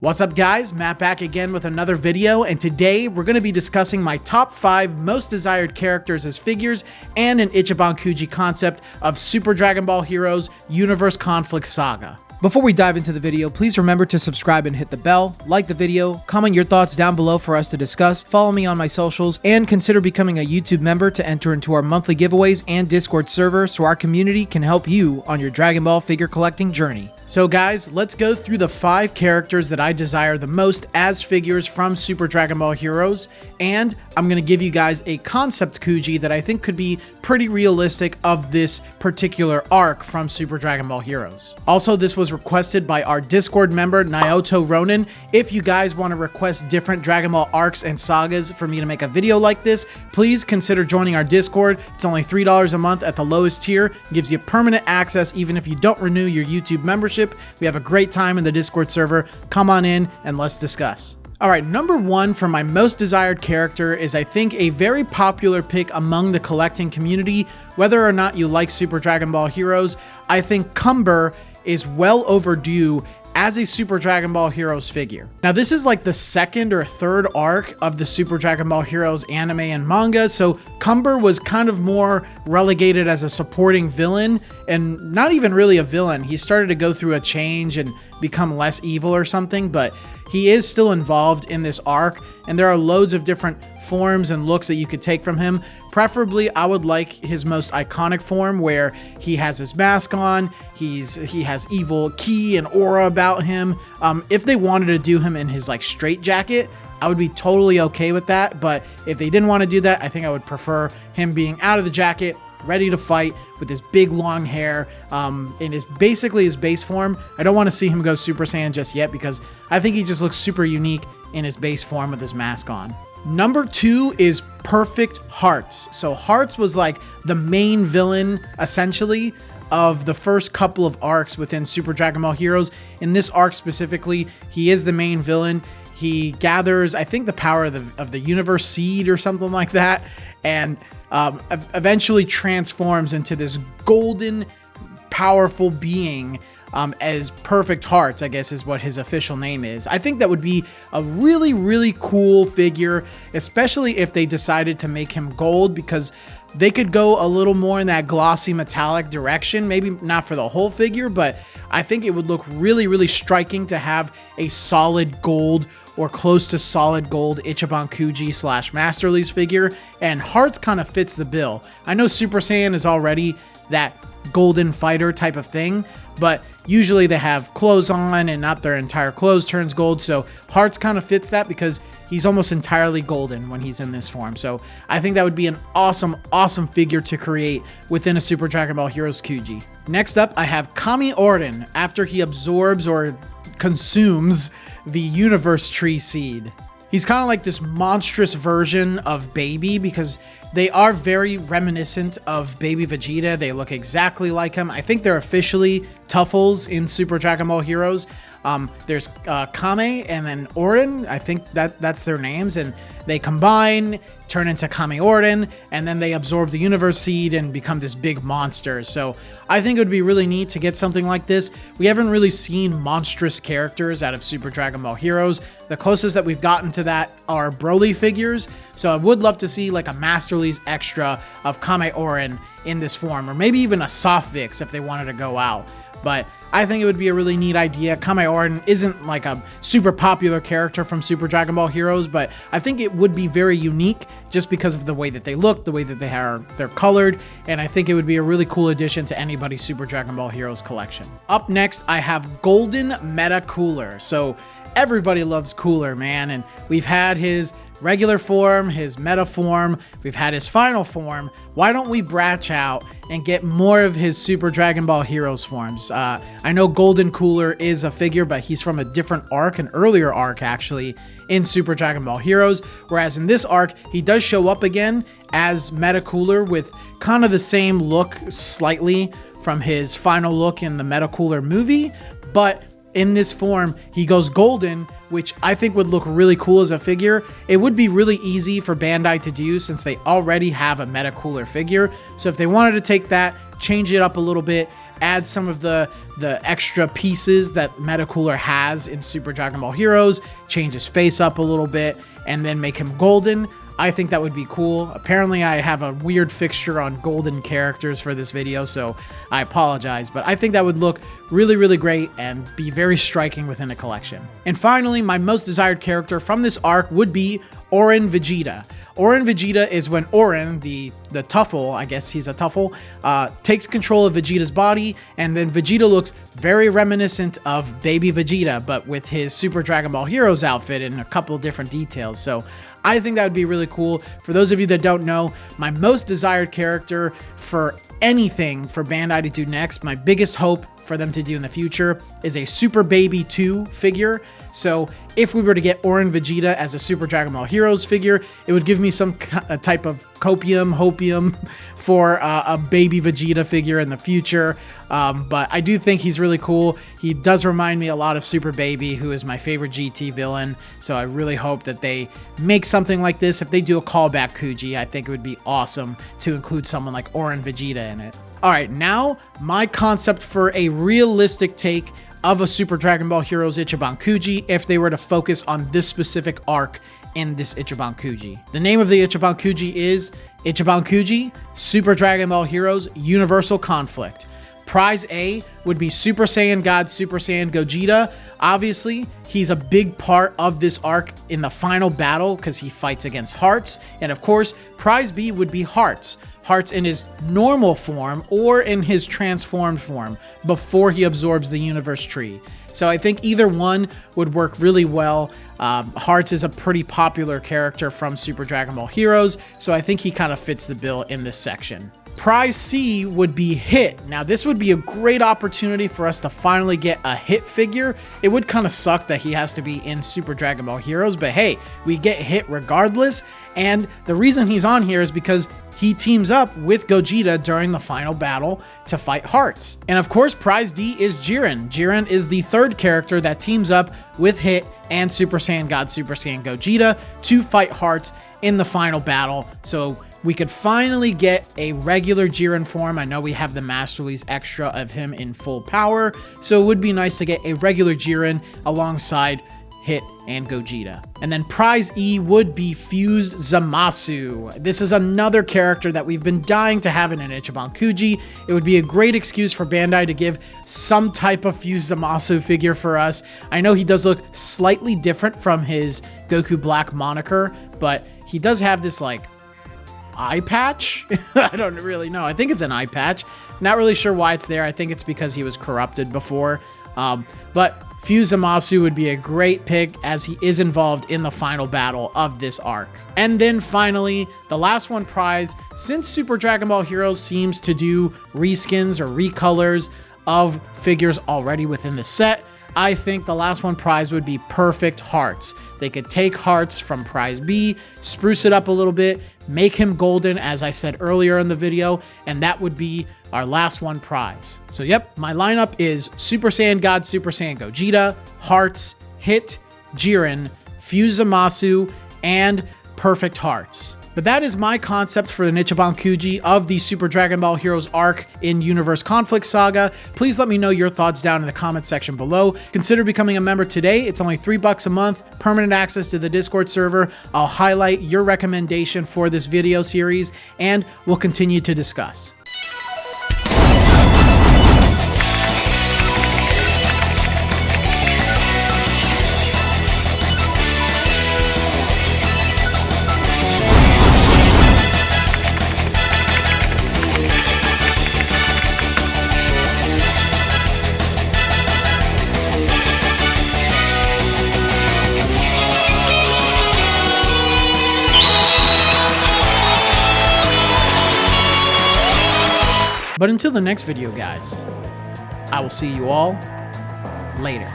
What's up guys, Matt back again with another video, and today we're going to be discussing my top 5 most desired characters as figures and an Ichiban Kuji concept of Super Dragon Ball Heroes Universe Conflict Saga. Before we dive into the video, please remember to subscribe and hit the bell, like the video, comment your thoughts down below for us to discuss, follow me on my socials, and consider becoming a YouTube member to enter into our monthly giveaways and Discord server so our community can help you on your Dragon Ball figure collecting journey. So guys, let's go through the 5 characters that I desire the most as figures from Super Dragon Ball Heroes, and I'm going to give you guys a concept Kuji that I think could be pretty realistic of this particular arc from Super Dragon Ball Heroes. Also, this was requested by our Discord member, Naoto Ronin. If you guys want to request different Dragon Ball arcs and sagas for me to make a video like this, please consider joining our Discord. It's only $3 a month at the lowest tier. It gives you permanent access even if you don't renew your YouTube membership. We have a great time in the Discord server. Come on in and let's discuss. Alright, number 1 for my most desired character is, I think, a very popular pick among the collecting community. Whether or not you like Super Dragon Ball Heroes, I think Cumber is well overdue as a Super Dragon Ball Heroes figure. Now, this is like the 2nd or 3rd arc of the Super Dragon Ball Heroes anime and manga, so Cumber was kind of more relegated as a supporting villain, and not even really a villain. He started to go through a change and become less evil or something, but he is still involved in this arc, and there are loads of different forms and looks that you could take from him. Preferably, I would like his most iconic form where he has his mask on, he has evil ki and aura about him. If they wanted to do him in his like straight jacket, I would be totally okay with that, but if they didn't want to do that, I think I would prefer him being out of the jacket, ready to fight with his big long hair in his basically his base form. I don't want to see him go Super Saiyan just yet because I think he just looks super unique in his base form with his mask on. Number 2 is Perfect Hearts. So Hearts was like the main villain essentially of the first couple of arcs within Super Dragon Ball Heroes. In this arc specifically, he is the main villain. He gathers, I think, the power of the universe seed or something like that, and eventually transforms into this golden, powerful being as Perfect Hearts, I guess is what his official name is. I think that would be a really, really cool figure, especially if they decided to make him gold, because they could go a little more in that glossy metallic direction. Maybe not for the whole figure, but I think it would look really, really striking to have a solid gold or close to solid gold Ichiban Kuji / Master Release figure, and Hearts kind of fits the bill. I know Super Saiyan is already that golden fighter type of thing, but usually they have clothes on and not their entire clothes turns gold, so Hearts kind of fits that because he's almost entirely golden when he's in this form. So I think that would be an awesome, awesome figure to create within a Super Dragon Ball Heroes Kuji. Next up, I have Kami Orden after he absorbs or consumes the Universe Tree Seed. He's kind of like this monstrous version of Baby because they are very reminiscent of Baby Vegeta. They look exactly like him. I think they're officially Tuffles in Super Dragon Ball Heroes. There's Kame and then Orden. I think that's their names, and they combine, turn into Kami Orden, and then they absorb the Universe Seed and become this big monster. So I think it would be really neat to get something like this. We haven't really seen monstrous characters out of Super Dragon Ball Heroes. The closest that we've gotten to that are Broly figures, so I would love to see like a Master Release extra of Kame Orden in this form, or maybe even a Soft Vix if they wanted to go out. But I think it would be a really neat idea. Kame Orden isn't like a super popular character from Super Dragon Ball Heroes, but I think it would be very unique just because of the way that they look, the way that they're colored, and I think it would be a really cool addition to anybody's Super Dragon Ball Heroes collection. Up next, I have Golden Meta Cooler. So everybody loves Cooler, man, and we've had his regular form, his meta form, we've had his final form. Why don't we branch out and get more of his Super Dragon Ball Heroes forms? I know Golden Cooler is a figure, but he's from a different arc, an earlier arc actually, in Super Dragon Ball Heroes, whereas in this arc, he does show up again as Meta Cooler with kind of the same look slightly from his final look in the Meta Cooler movie, but in this form, he goes golden, which I think would look really cool as a figure. It would be really easy for Bandai to do since they already have a Meta Cooler figure. So if they wanted to take that, change it up a little bit, add some of the extra pieces that Metacooler has in Super Dragon Ball Heroes, change his face up a little bit, and then make him golden. I think that would be cool. Apparently I have a weird fixture on golden characters for this video, so I apologize, but I think that would look really, really great and be very striking within a collection. And finally, my most desired character from this arc would be Orin Vegeta. Orin Vegeta is when Orin, the Tuffle, I guess he's a Tuffle, takes control of Vegeta's body, and then Vegeta looks very reminiscent of baby Vegeta, but with his Super Dragon Ball Heroes outfit and a couple of different details. So I think that would be really cool. For those of you that don't know, my most desired character for anything for Bandai to do next, my biggest hope for them to do in the future, is a Super Baby 2 figure. So if we were to get Orin Vegeta as a Super Dragon Ball Heroes figure, it would give me some type of hopium for a baby Vegeta figure in the future. But I do think he's really cool. He does remind me a lot of Super Baby, who is my favorite GT villain. So I really hope that they make something like this. If they do a callback Kuji, I think it would be awesome to include someone like Orin Vegeta in it. All right, now my concept for a realistic take of a Super Dragon Ball Heroes Ichiban Kuji if they were to focus on this specific arc in this Ichiban Kuji. The name of the Ichiban Kuji is Ichiban Kuji Super Dragon Ball Heroes Universal Conflict. Prize A would be Super Saiyan God Super Saiyan Gogeta. Obviously, he's a big part of this arc in the final battle because he fights against Hearts. And of course, Prize B would be Hearts. Hearts in his normal form or in his transformed form before he absorbs the universe tree. So I think either one would work really well. Hearts is a pretty popular character from Super Dragon Ball Heroes, so I think he kind of fits the bill in this section. Prize C would be Hit. Now this would be a great opportunity for us to finally get a Hit figure. It would kind of suck that he has to be in Super Dragon Ball Heroes, but hey, we get Hit regardless. And the reason he's on here is because he teams up with Gogeta during the final battle to fight Hearts. And of course, Prize D is Jiren. Jiren is the third character that teams up with Hit and Super Saiyan God Super Saiyan Gogeta to fight Hearts in the final battle. So we could finally get a regular Jiren form. I know we have the Master Release extra of him in full power, so it would be nice to get a regular Jiren alongside Hit and Gogeta. And then Prize E would be Fused Zamasu. This is another character that we've been dying to have in an Ichiban Kuji. It would be a great excuse for Bandai to give some type of Fused Zamasu figure for us. I know he does look slightly different from his Goku Black moniker, but he does have this like eye patch. I don't really know. I think it's an eye patch. Not really sure why it's there. I think it's because he was corrupted before. But Fused Zamasu would be a great pick as he is involved in the final battle of this arc. And then finally, the last one prize, since Super Dragon Ball Heroes seems to do reskins or recolors of figures already within the set, I think the last one prize would be Perfect Hearts. They could take Hearts from Prize B, spruce it up a little bit, make him golden, as I said earlier in the video, and that would be our last one prize. So yep, my lineup is Super Saiyan God Super Saiyan Gogeta, Hearts, Hit, Jiren, Fused Zamasu, and Perfect Hearts. But that is my concept for the Ichiban Kuji of the Super Dragon Ball Heroes arc in Universe Conflict Saga. Please let me know your thoughts down in the comment section below. Consider becoming a member today. It's only $3 a month, permanent access to the Discord server. I'll highlight your recommendation for this video series, and we'll continue to discuss. But until the next video, guys, I will see you all later.